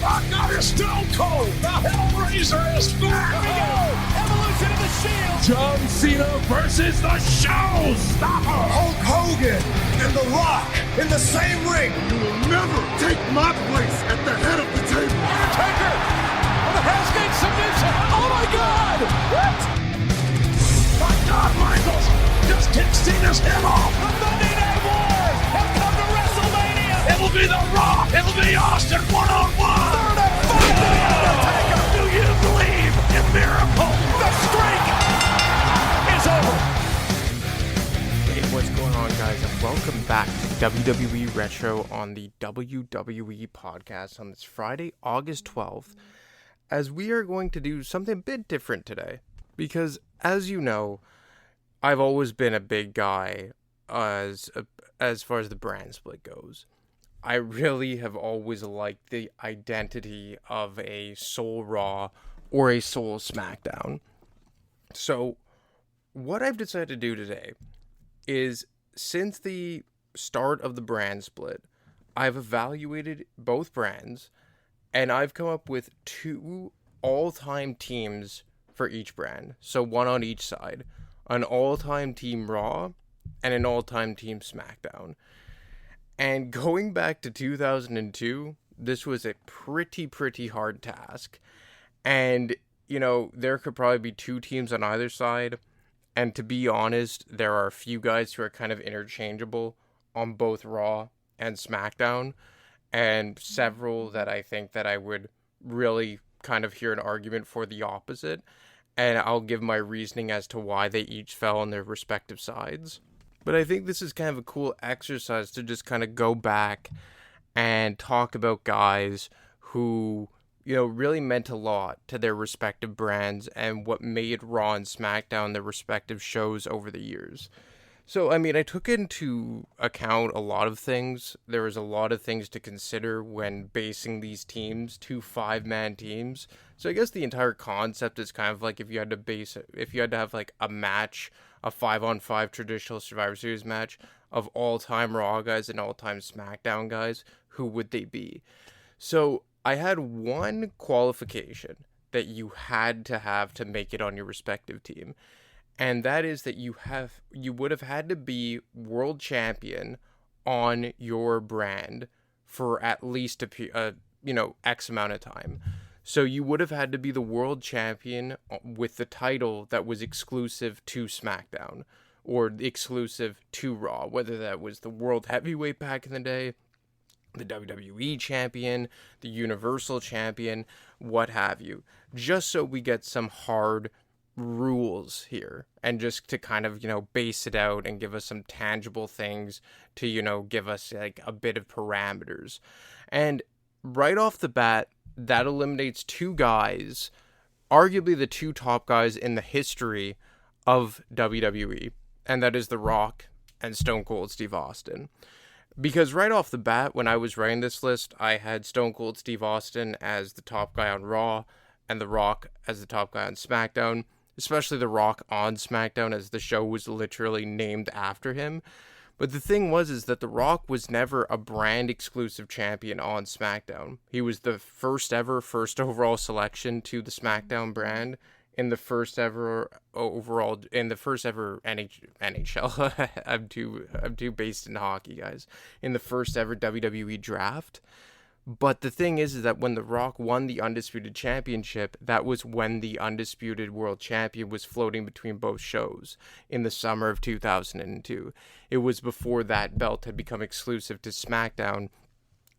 Rock out is Stone Cold. The Hellraiser is back. Here we go. Evolution of the Shield. John Cena versus the Showstopper. Hulk Hogan and The Rock in the same ring. You will never take my place at the head of the table. Undertaker with a Hell's Gate submission. Oh my God! What? My God, Michaels just kicked Cena's head off. The Monday Night Wars have come to WrestleMania. It'll be The Rock. It'll be Austin one-on-one. Third and five to the Undertaker. Do you believe in miracles? The streak is over. Hey, what's going on, guys? And welcome back to WWE Retro on the WWE podcast on this Friday, August 12th, as we are going to do something a bit different today. Because, as you know, I've always been a big guy as far as the brand split goes. I really have always liked the identity of a Soul Raw or a Soul SmackDown. So, what I've decided to do today is, since the start of the brand split, I've evaluated both brands, and I've come up with two all-time teams for each brand. So one on each side. An all-time Team Raw and an all-time Team SmackDown. And going back to 2002, this was a pretty hard task. And, you know, there could probably be two teams on either side. And to be honest, there are a few guys who are kind of interchangeable on both Raw and SmackDown. And several that I think that I would really kind of hear an argument for the opposite. And I'll give my reasoning as to why they each fell on their respective sides. But I think this is kind of a cool exercise to just kind of go back and talk about guys who, you know, really meant a lot to their respective brands and what made Raw and SmackDown their respective shows over the years. So, I mean, I took into account a lot of things. There was a lot of things to consider when basing these teams, two 5-man teams. So I guess the entire concept is kind of like if you had to have like a match, a 5-on-5 traditional Survivor Series match of all-time Raw guys and all-time SmackDown guys, who would they be? So I had one qualification that you had to make it on your respective team. And that is that you would have had to be world champion on your brand for at least X amount of time. So you would have had to be the world champion with the title that was exclusive to SmackDown or exclusive to Raw, whether that was the World Heavyweight back in the day, the WWE champion, the Universal champion, what have you. Just so we get some hard rules here and just to kind of, base it out and give us some tangible things to, give us like a bit of parameters. And right off the bat, that eliminates two guys, arguably the two top guys in the history of WWE, and that is The Rock and Stone Cold Steve Austin. Because right off the bat, when I was writing this list, I had Stone Cold Steve Austin as the top guy on Raw and The Rock as the top guy on SmackDown. Especially The Rock on SmackDown, as the show was literally named after him. But the thing is that The Rock was never a brand exclusive champion on SmackDown. He was the first overall selection to the SmackDown brand in the first ever NHL. I'm too based in hockey, guys. In the first ever WWE draft. But the thing is that when The Rock won the Undisputed Championship, that was when the Undisputed World Champion was floating between both shows in the summer of 2002. It was before that belt had become exclusive to SmackDown,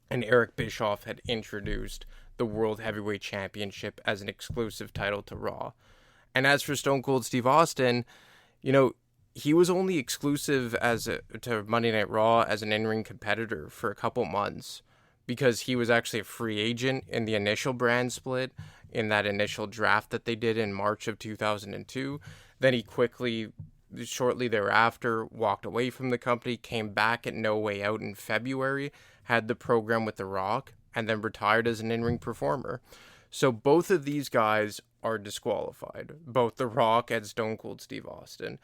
and Eric Bischoff had introduced the World Heavyweight Championship as an exclusive title to Raw. And as for Stone Cold Steve Austin, he was only exclusive to Monday Night Raw as an in-ring competitor for a couple months, because he was actually a free agent in the initial brand split, in that initial draft that they did in March of 2002. Then he shortly thereafter, walked away from the company, came back at No Way Out in February, had the program with The Rock, and then retired as an in-ring performer. So both of these guys are disqualified, both The Rock and Stone Cold Steve Austin.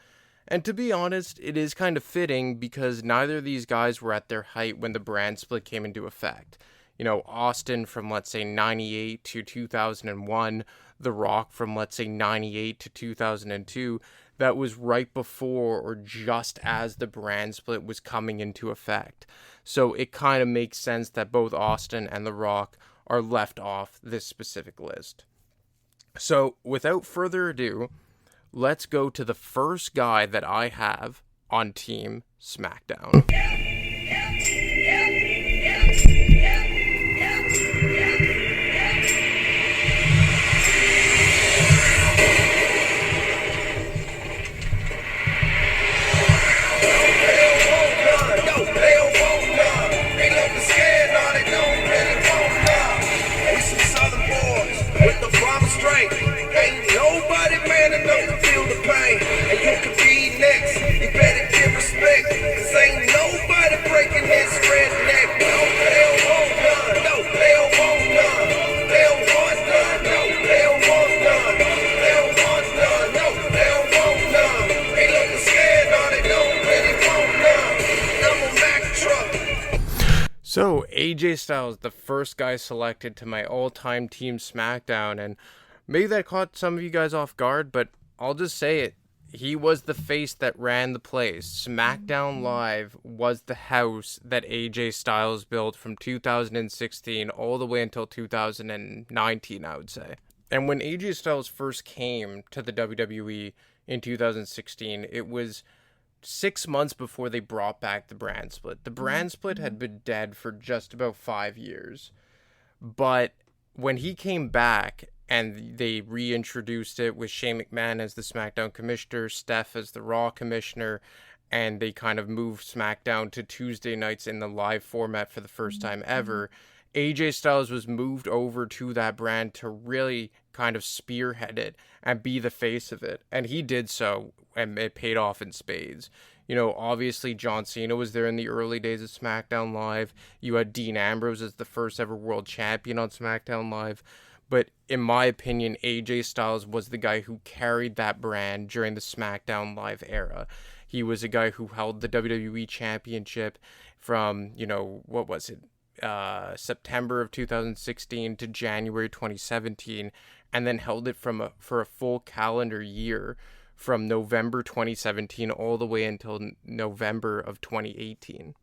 And to be honest, it is kind of fitting because neither of these guys were at their height when the brand split came into effect. Austin from, let's say, 98 to 2001, The Rock from, let's say, 98 to 2002, that was right before or just as the brand split was coming into effect. So it kind of makes sense that both Austin and The Rock are left off this specific list. So without further ado, let's go to the first guy that I have on Team SmackDown. So, AJ Styles, the first guy selected to my all-time Team SmackDown, and maybe that caught some of you guys off guard, but I'll just say it. He was the face that ran the place. SmackDown Live was the house that AJ Styles built from 2016 all the way until 2019, I would say. And when AJ Styles first came to the WWE in 2016, it was 6 months before they brought back the brand split. The brand split had been dead for just about 5 years. But when he came back and they reintroduced it with Shane McMahon as the SmackDown commissioner, Steph as the Raw commissioner, and they kind of moved SmackDown to Tuesday nights in the live format for the first time ever, AJ Styles was moved over to that brand to really kind of spearhead it and be the face of it. And he did so, and it paid off in spades. Obviously John Cena was there in the early days of SmackDown Live. You had Dean Ambrose as the first ever world champion on SmackDown Live. But in my opinion, AJ Styles was the guy who carried that brand during the SmackDown Live era. He was a guy who held the WWE Championship from, September of 2016 to January 2017, and then held it for a full calendar year from November 2017 all the way until November of 2018.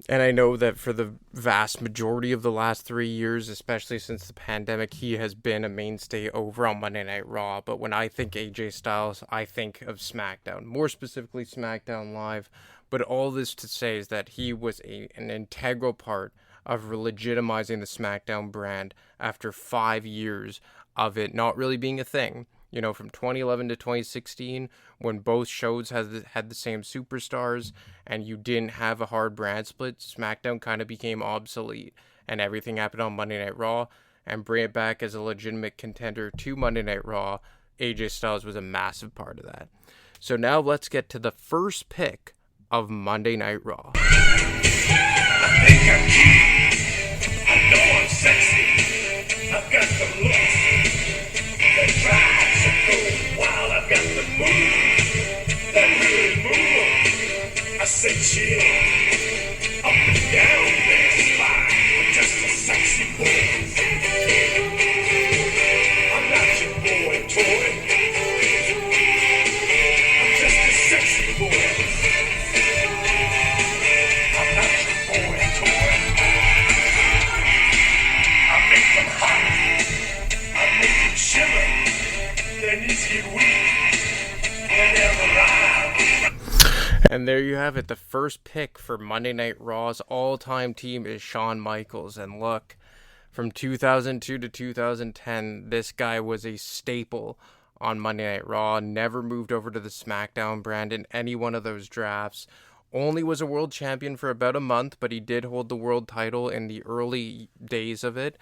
And I know that for the vast majority of the last 3 years, especially since the pandemic, he has been a mainstay over on Monday Night Raw. But when I think AJ Styles, I think of SmackDown, more specifically SmackDown Live. But all this to say is that he was an integral part of legitimizing the SmackDown brand after 5 years of it not really being a thing. From 2011 to 2016, when both shows had the same superstars and you didn't have a hard brand split, SmackDown kind of became obsolete and everything happened on Monday Night Raw. And bring it back as a legitimate contender to Monday Night Raw, AJ Styles was a massive part of that. So now let's get to the first pick of Monday Night Raw. I think I'm cute. I know I'm sexy. I've got the looks that drive so cool. While I've got the move that really move. I say chill up and down that spine. I'm just a sexy boy. I'm not your boy toy. I'm just a sexy boy. And there you have it. The first pick for Monday Night Raw's all-time team is Shawn Michaels. And look, from 2002 to 2010, this guy was a staple on Monday Night Raw. Never moved over to the SmackDown brand in any one of those drafts. Only was a world champion for about a month, but he did hold the world title in the early days of it,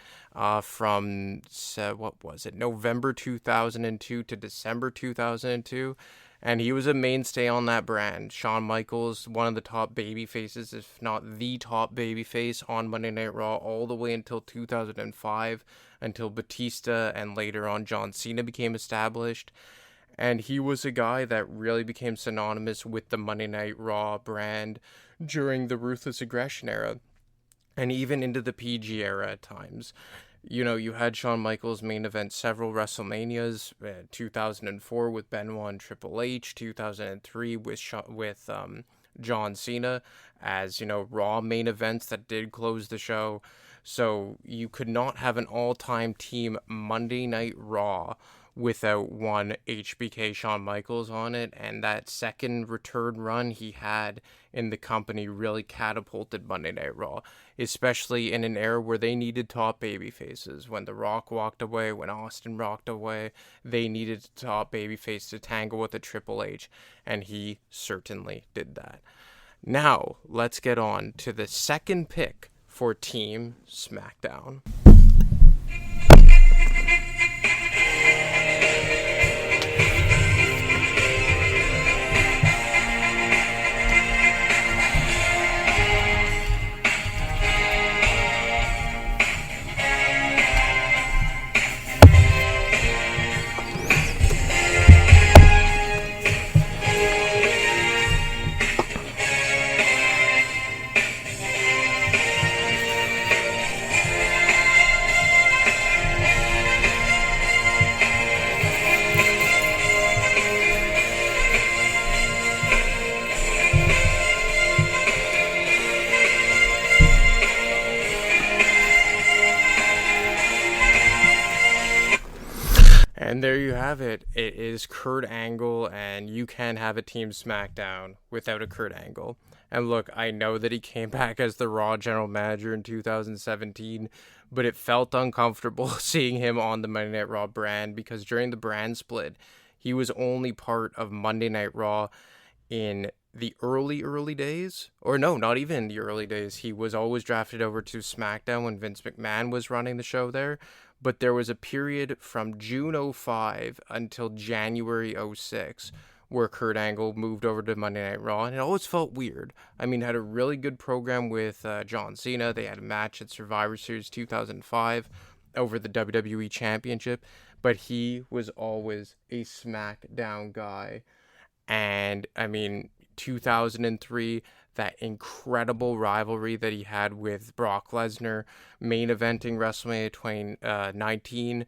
from November 2002 to December 2002. And he was a mainstay on that brand. Shawn Michaels, one of the top baby faces, if not the top baby face on Monday Night Raw all the way until 2005, until Batista and later on John Cena became established. And he was a guy that really became synonymous with the Monday Night Raw brand during the Ruthless Aggression era. and even into the PG era at times. You know, you had Shawn Michaels main event several WrestleManias, 2004 with Benoit and Triple H, 2003 with John Cena as, you know, Raw main events that did close the show. So you could not have an all-time team Monday Night Raw without one HBK Shawn Michaels on it, and that second return run he had in the company really catapulted Monday Night Raw, especially in an era where they needed top baby faces. When The Rock walked away, when Austin walked away, they needed a top baby face to tangle with a Triple H, and he certainly did that. Now, let's get on to the second pick for Team SmackDown. And there you have it. It is Kurt Angle, and you can have a Team SmackDown without a Kurt Angle. And look, I know that he came back as the Raw general manager in 2017, but it felt uncomfortable seeing him on the Monday Night Raw brand, because during the brand split, he was only part of Monday Night Raw in the early days. Or no, not even in the early days. He was always drafted over to SmackDown when Vince McMahon was running the show there. But there was a period from June 05 until January 06 where Kurt Angle moved over to Monday Night Raw, and it always felt weird. I mean, had a really good program with John Cena. They had a match at Survivor Series 2005 over the WWE Championship, but he was always a SmackDown guy. And, I mean, 2003, that incredible rivalry that he had with Brock Lesnar, main eventing WrestleMania 2019,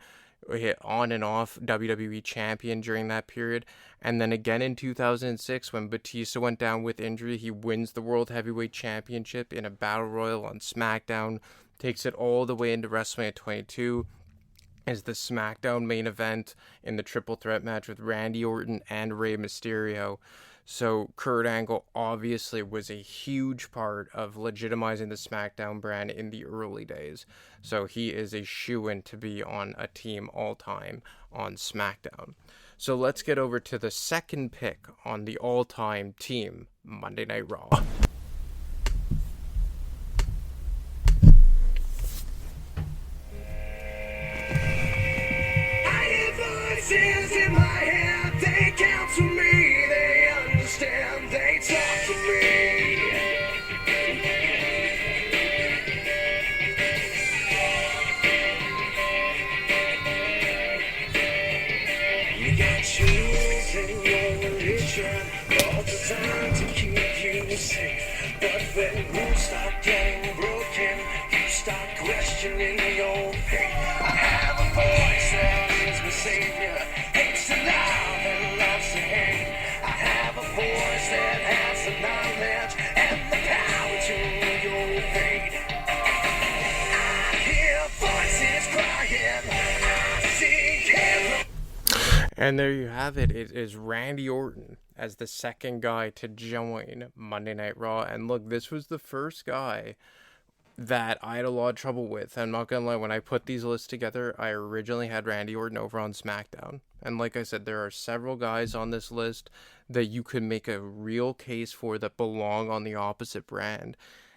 on and off WWE champion during that period. And then again in 2006, when Batista went down with injury, he wins the World Heavyweight Championship in a Battle Royal on SmackDown, takes it all the way into WrestleMania 22, is the SmackDown main event in the triple threat match with Randy Orton and Rey Mysterio. So Kurt Angle obviously was a huge part of legitimizing the SmackDown brand in the early days. So he is a shoo-in to be on a team all-time on SmackDown. So let's get over to the second pick on the all-time team, Monday Night Raw. I hear voices in my head, they counsel me, they understand, they talk to me. You got tools in your religion all designed to keep you safe, but when rules start getting broken, you start questioning your faith. I have a voice that is my savior, hates to love and loves to hate. I have a voice that has the knowledge and the power to your fate. I hear voices crying, I see him. And there you have it. It is Randy Orton as the second guy to join Monday Night Raw. And look, this was the first guy that I had a lot of trouble with. I'm not gonna lie, when I put these lists together, I originally had Randy Orton over on SmackDown. And like I said, there are several guys on this list that you could make a real case for that belong on the opposite brand.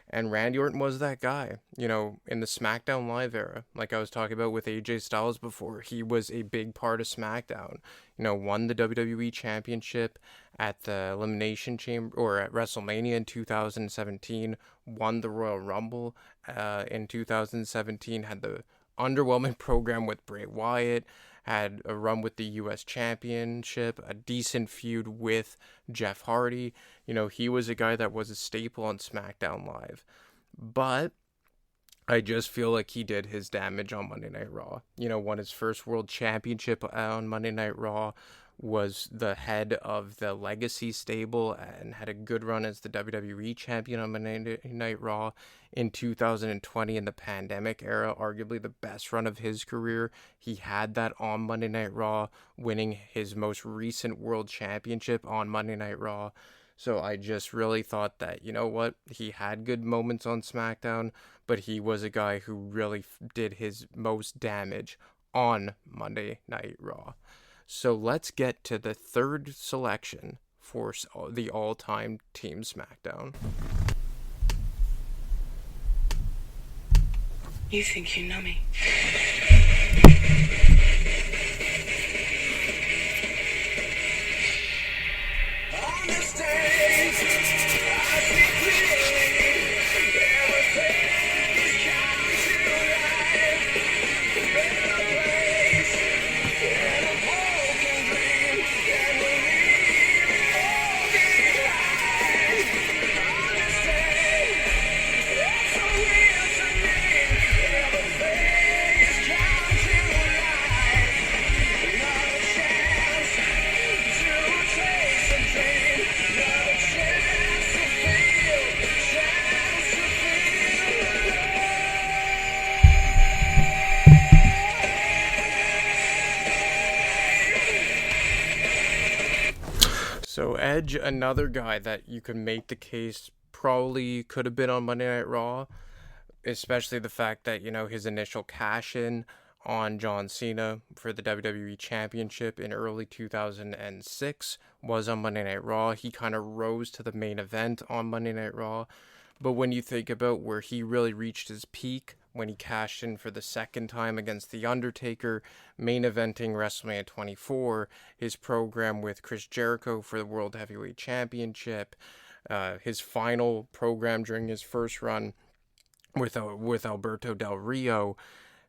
And Randy Orton was that guy, you know, in the SmackDown Live era. Like I was talking about with AJ Styles before, he was a big part of SmackDown. You know, won the WWE Championship at the Elimination Chamber, or at WrestleMania in 2017, won the Royal Rumble in 2017, had the underwhelming program with Bray Wyatt, had a run with the U.S. Championship, a decent feud with Jeff Hardy. You know, he was a guy that was a staple on SmackDown Live. But I just feel like he did his damage on Monday Night Raw. Won his first world championship on Monday Night Raw, was the head of the Legacy stable, and had a good run as the WWE champion on Monday Night Raw in 2020 in the pandemic era, arguably the best run of his career. He had that on Monday Night Raw, winning his most recent world championship on Monday Night Raw. So I just really thought that, he had good moments on SmackDown, but he was a guy who really did his most damage on Monday Night Raw. So let's get to the third selection for the all-time Team SmackDown. You think you know me? On the stage, I see clearly everything is come to life. Better place than a broken dream, and we'll leave it all behind. On the stage, it's so real to me. Everything is come to life. Another chance to taste and dream. Another chance to feel. Chance to feel So Edge, another guy that you could make the case probably could have been on Monday Night Raw, especially the fact that, his initial cash-in on John Cena for the WWE Championship in early 2006 was on Monday Night Raw. He kind of rose to the main event on Monday Night Raw. But when you think about where he really reached his peak, when he cashed in for the second time against The Undertaker, main eventing WrestleMania 24, his program with Chris Jericho for the World Heavyweight Championship, his final program during his first run with Alberto Del Rio,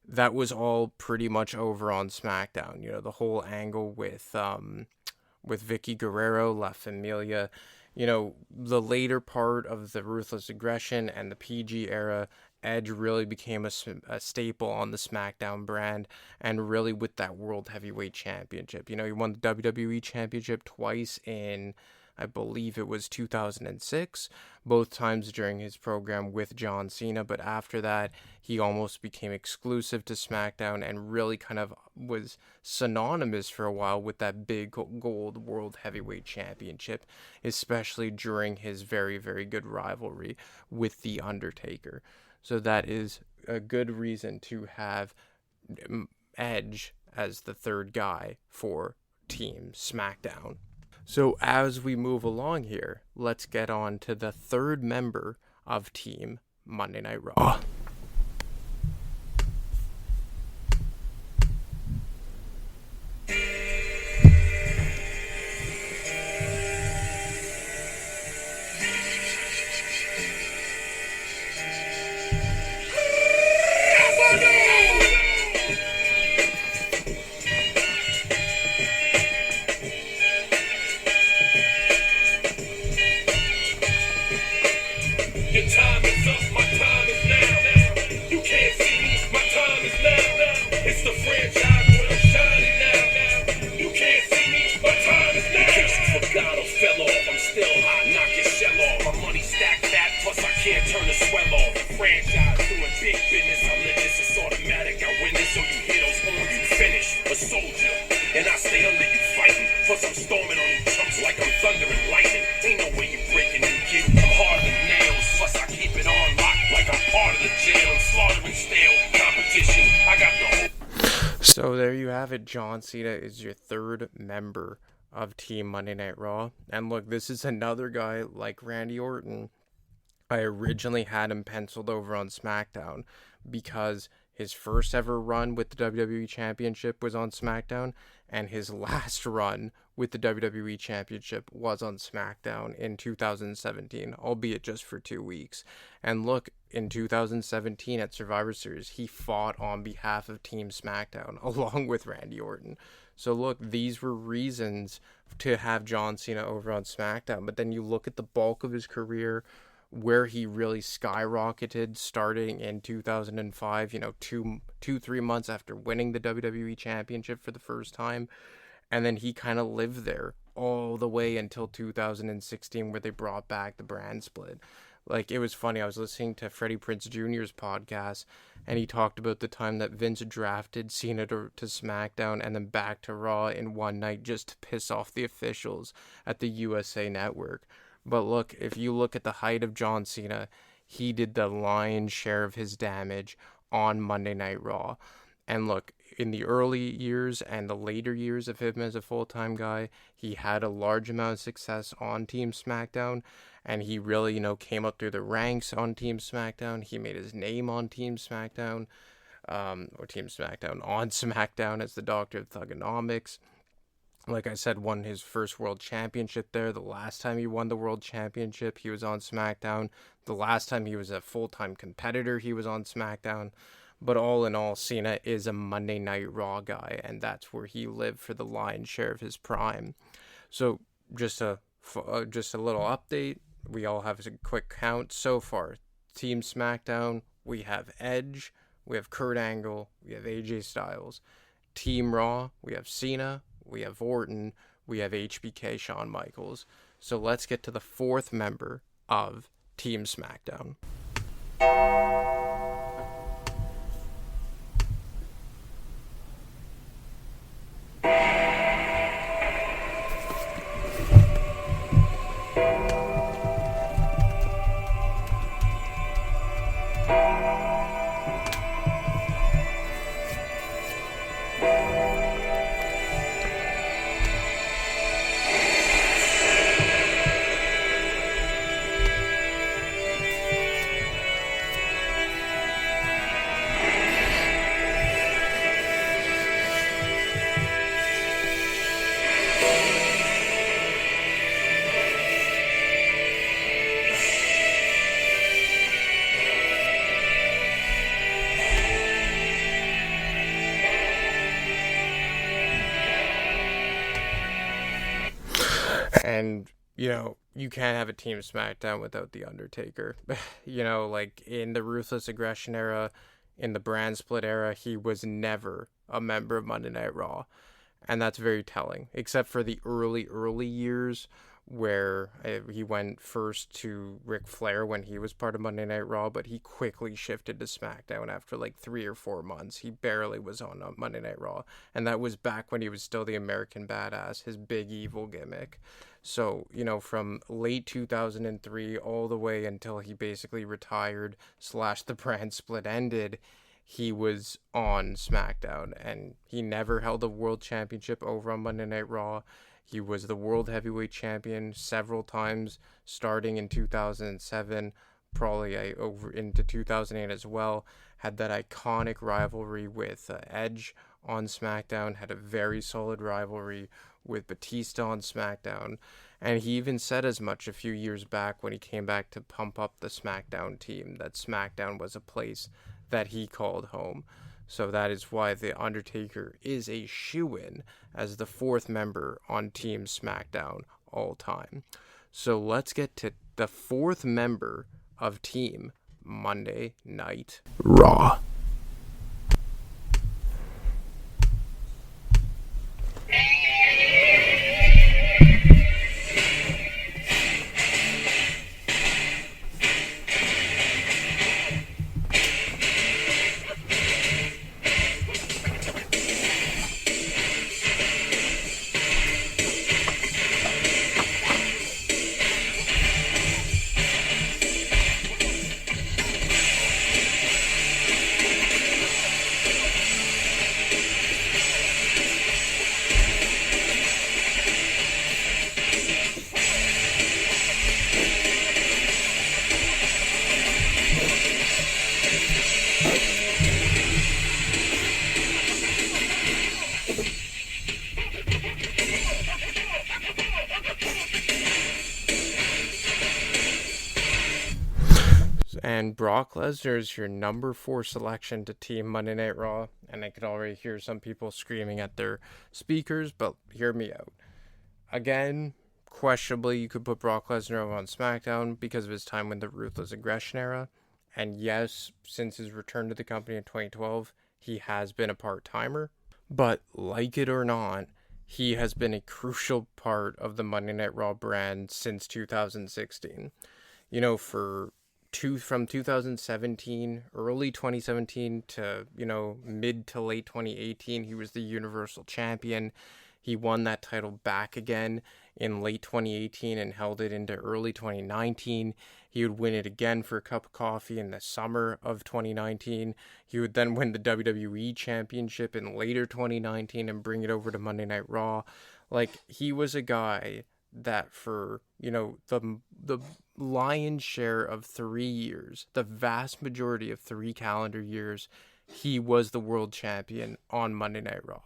that was all pretty much over on SmackDown. The whole angle with Vicky Guerrero, La Familia, the later part of the Ruthless Aggression and the PG era, Edge really became a staple on the SmackDown brand, and really with that World Heavyweight Championship. He won the WWE Championship twice in, I believe it was 2006, both times during his program with John Cena, but after that, he almost became exclusive to SmackDown and really kind of was synonymous for a while with that big gold World Heavyweight Championship, especially during his very, very good rivalry with The Undertaker. So that is a good reason to have Edge as the third guy for Team SmackDown. So as we move along here, let's get on to the third member of Team Monday Night Raw. Your time is up, my time is now. You can't see me, my time is now. It's the franchise where I'm shining now. You can't see me, my time is now. In case you forgot or fell off, I'm still hot, knock your shell off. My money stacked fat, plus I can't turn the swell off. The franchise doing big business, I live this, it's automatic. I win this, so you hear those horns, you finish. A soldier, and I stay under you fighting. Plus I'm storming on you chumps like I'm thunder and lightning. Ain't no way you breaking me, kid. I'm harder than nails. Plus I keep it on lock like I'm part of the jail. Slaughtering stale competition. I got the whole. So there you have it. John Cena is your third member of Team Monday Night Raw. And look, this is another guy like Randy Orton. I originally had him penciled over on SmackDown because his first ever run with the WWE Championship was on SmackDown, and his last run with the WWE Championship was on SmackDown in 2017, albeit just for 2 weeks. And look, in 2017 at Survivor Series, he fought on behalf of Team SmackDown along with Randy Orton. So look, these were reasons to have John Cena over on SmackDown. But then you look at the bulk of his career where he really skyrocketed starting in 2005, 3 months after winning the WWE Championship for the first time. And then he kind of lived there all the way until 2016, where they brought back the brand split. Like, it was funny. I was listening to Freddie Prinze Jr.'s podcast, and he talked about the time that Vince drafted Cena to SmackDown and then back to Raw in one night just to piss off the officials at the USA Network. But look, if you look at the height of John Cena, he did the lion's share of his damage on Monday Night Raw. And look, in the early years and the later years of him as a full-time guy, he had a large amount of success on Team SmackDown, and he really, came up through the ranks on Team SmackDown. He made his name on Team SmackDown, on SmackDown as the Doctor of Thugonomics. Like I said, won his first world championship there. The last time he won the world championship, he was on SmackDown. The last time he was a full-time competitor, he was on SmackDown. But all in all, Cena is a Monday Night Raw guy, and that's where he lived for the lion's share of his prime. So just a little update. We all have a quick count so far. Team SmackDown, we have Edge, we have Kurt Angle, we have AJ Styles. Team Raw, we have Cena, we have Orton, we have HBK Shawn Michaels. So let's get to the fourth member of Team SmackDown. And, you can't have a Team SmackDown without The Undertaker. Like in the Ruthless Aggression era, in the brand split era, he was never a member of Monday Night Raw. And that's very telling, except for the early years where he went first to Ric Flair when he was part of Monday Night Raw, but he quickly shifted to SmackDown after like 3 or 4 months. He barely was on Monday Night Raw, and that was back when he was still the American Badass, his big evil gimmick. So, from late 2003 all the way until he basically retired / the brand split ended, he was on SmackDown, and he never held a world championship over on Monday Night Raw. He was the World Heavyweight Champion several times, starting in 2007, probably over into 2008 as well. Had that iconic rivalry with Edge on SmackDown, had a very solid rivalry with Batista on SmackDown, and he even said as much a few years back when he came back to pump up the SmackDown team, that SmackDown was a place that he called home. So that is why The Undertaker is a shoo-in as the fourth member on Team SmackDown all time. So let's get to the fourth member of Team Monday Night Raw. And Brock Lesnar is your number 4 selection to Team Monday Night Raw. And I could already hear some people screaming at their speakers, but hear me out. Again, questionably, you could put Brock Lesnar over on SmackDown because of his time in the Ruthless Aggression era. And yes, since his return to the company in 2012, he has been a part-timer. But like it or not, he has been a crucial part of the Monday Night Raw brand since 2016. You know, from 2017, early 2017 to, mid to late 2018, he was the Universal Champion. He won that title back again in late 2018 and held it into early 2019. He would win it again for a cup of coffee in the summer of 2019. He would then win the WWE Championship in later 2019 and bring it over to Monday Night Raw. Like, he was a guy that for, the lion's share of 3 years, the vast majority of 3 calendar years, he was the world champion on Monday Night Raw.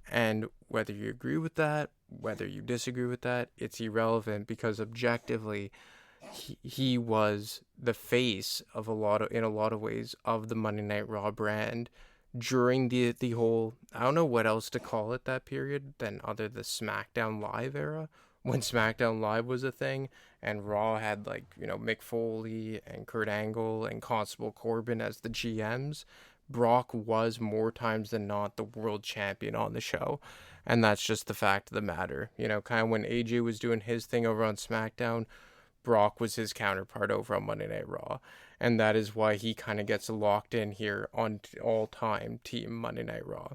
And whether you agree with that, whether you disagree with that, it's irrelevant because objectively, he was the face of in a lot of ways of the Monday Night Raw brand during the whole, I don't know what else to call it that period than other the SmackDown Live era, when SmackDown Live was a thing and Raw had Mick Foley and Kurt Angle and Constable Corbin as the GMs. Brock was more times than not the world champion on the show. And that's just the fact of the matter. Kind of when AJ was doing his thing over on SmackDown, Brock was his counterpart over on Monday Night Raw. And that is why he kind of gets locked in here on all-time Team Monday Night Raw.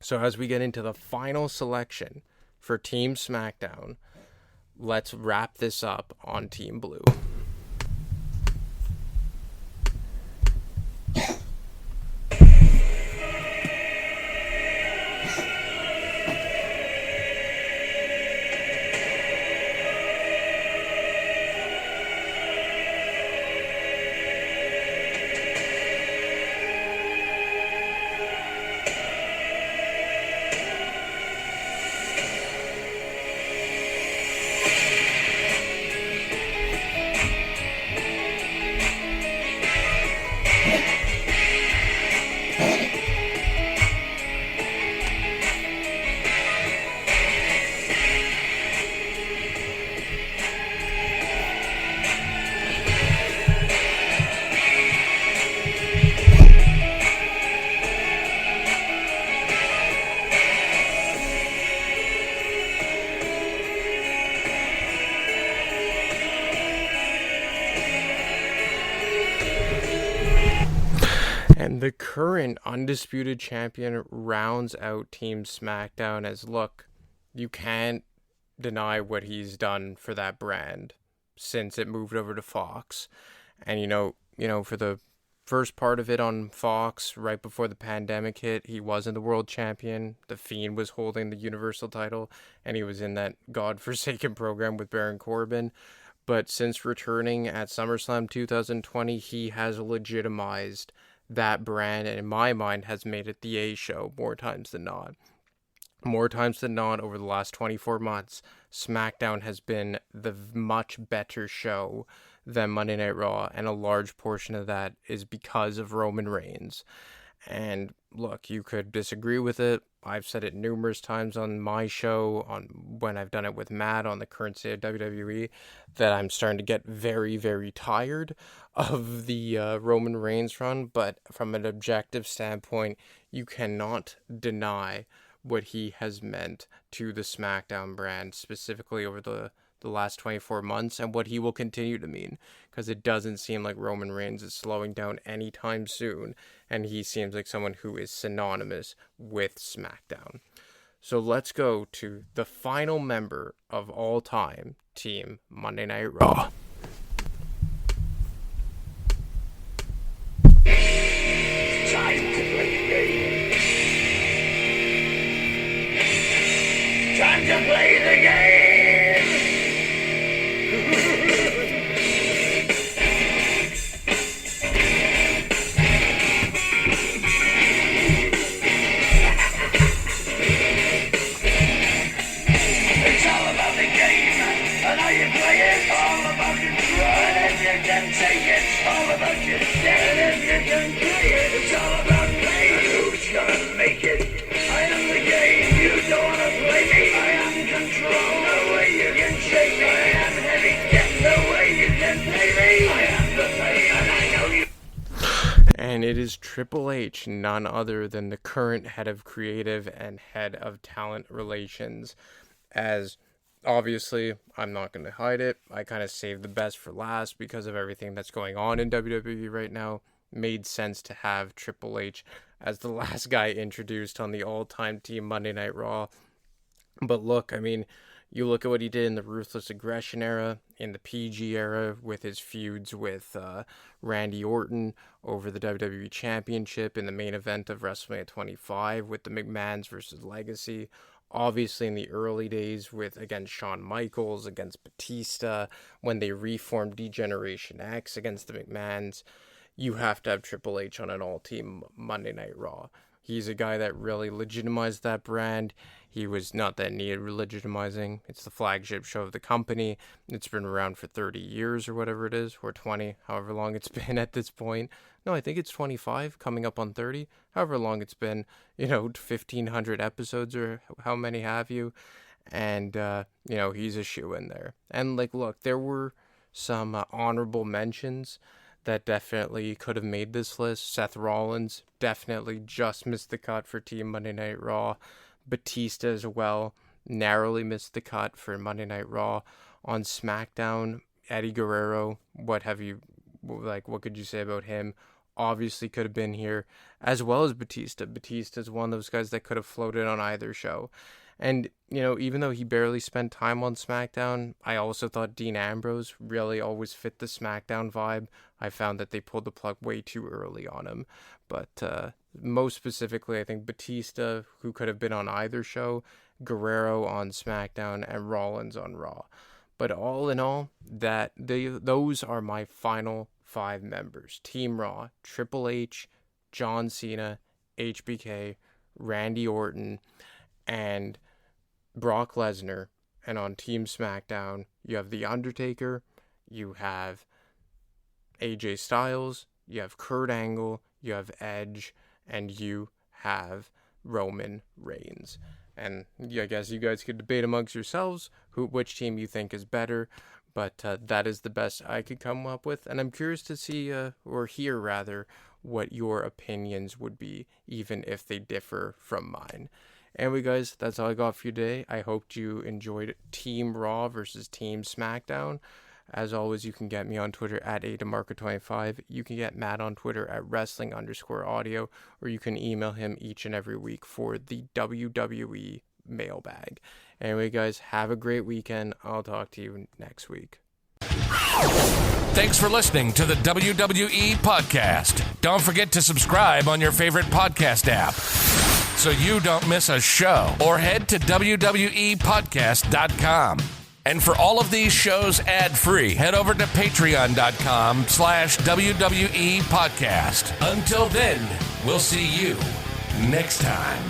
So as we get into the final selection for Team SmackDown, let's wrap this up on Team Blue. And the current undisputed champion rounds out Team SmackDown as, look, you can't deny what he's done for that brand since it moved over to Fox. And, for the first part of it on Fox, right before the pandemic hit, he wasn't the world champion. The Fiend was holding the Universal title, and he was in that godforsaken program with Baron Corbin. But since returning at SummerSlam 2020, he has legitimized that brand, and in my mind has made it the A show more times than not. More times than not, over the last 24 months, SmackDown has been the much better show than Monday Night Raw, and a large portion of that is because of Roman Reigns. And look, you could disagree with it. I've said it numerous times on my show, when I've done it with Matt on the current state of WWE, that I'm starting to get very, very tired of the Roman Reigns run. But from an objective standpoint, you cannot deny what he has meant to the SmackDown brand, specifically over the last 24 months, and what he will continue to mean, because it doesn't seem like Roman Reigns is slowing down anytime soon, and he seems like someone who is synonymous with SmackDown. So let's go to the final member of all time, Team Monday Night Raw. Time to play the game. Time to play the game. It's all about the game and how you play it. All about control, and if you can take it, all about your step, and if you can play it, it's all about playing. Who's gonna make it? I am the game. You don't wanna play me. I am control. Triple H, none other than the current head of creative and head of talent relations. As obviously, I'm not going to hide it, I kind of saved the best for last because of everything that's going on in WWE right now. Made sense to have Triple H as the last guy introduced on the all-time Team Monday Night Raw. But look, I mean, you look at what he did in the Ruthless Aggression era, in the PG era, with his feuds with Randy Orton over the WWE Championship in the main event of WrestleMania 25 with the McMahons versus Legacy. Obviously, in the early days against Shawn Michaels, against Batista, when they reformed D-Generation X against the McMahons, you have to have Triple H on an all-team Monday Night Raw. He's a guy that really legitimized that brand. He was not that needed legitimizing. It's the flagship show of the company. It's been around for 30 years or whatever it is, or 20, however long it's been at this point. No, I think it's 25, coming up on 30, however long it's been, 1,500 episodes or how many have you. And, he's a shoo-in there. And, look, there were some honorable mentions that definitely could have made this list. Seth Rollins definitely just missed the cut for Team Monday Night Raw. Batista as well narrowly missed the cut for Monday Night Raw. On SmackDown, Eddie Guerrero, what could you say about him? Obviously could have been here, as well as Batista. Batista's one of those guys that could have floated on either show. And, even though he barely spent time on SmackDown, I also thought Dean Ambrose really always fit the SmackDown vibe. I found that they pulled the plug way too early on him. But most specifically, I think Batista, who could have been on either show, Guerrero on SmackDown, and Rollins on Raw. But all in all, those are my final 5 members. Team Raw: Triple H, John Cena, HBK, Randy Orton, and Brock Lesnar. And on Team SmackDown, you have The Undertaker, you have AJ Styles, you have Kurt Angle, you have Edge, and you have Roman Reigns. And I guess you guys could debate amongst yourselves which team you think is better, but that is the best I could come up with. And I'm curious to see, or hear rather, what your opinions would be, even if they differ from mine. Anyway, guys, that's all I got for you today. I hope you enjoyed Team Raw versus Team SmackDown. As always, you can get me on Twitter at ADemarco25. You can get Matt on Twitter at wrestling_audio, or you can email him each and every week for the WWE mailbag. Anyway, guys, have a great weekend. I'll talk to you next week. Thanks for listening to the WWE Podcast. Don't forget to subscribe on your favorite podcast app so you don't miss a show, or head to WWEpodcast.com. And for all of these shows ad-free, head over to patreon.com/WWE Podcast. Until then, we'll see you next time.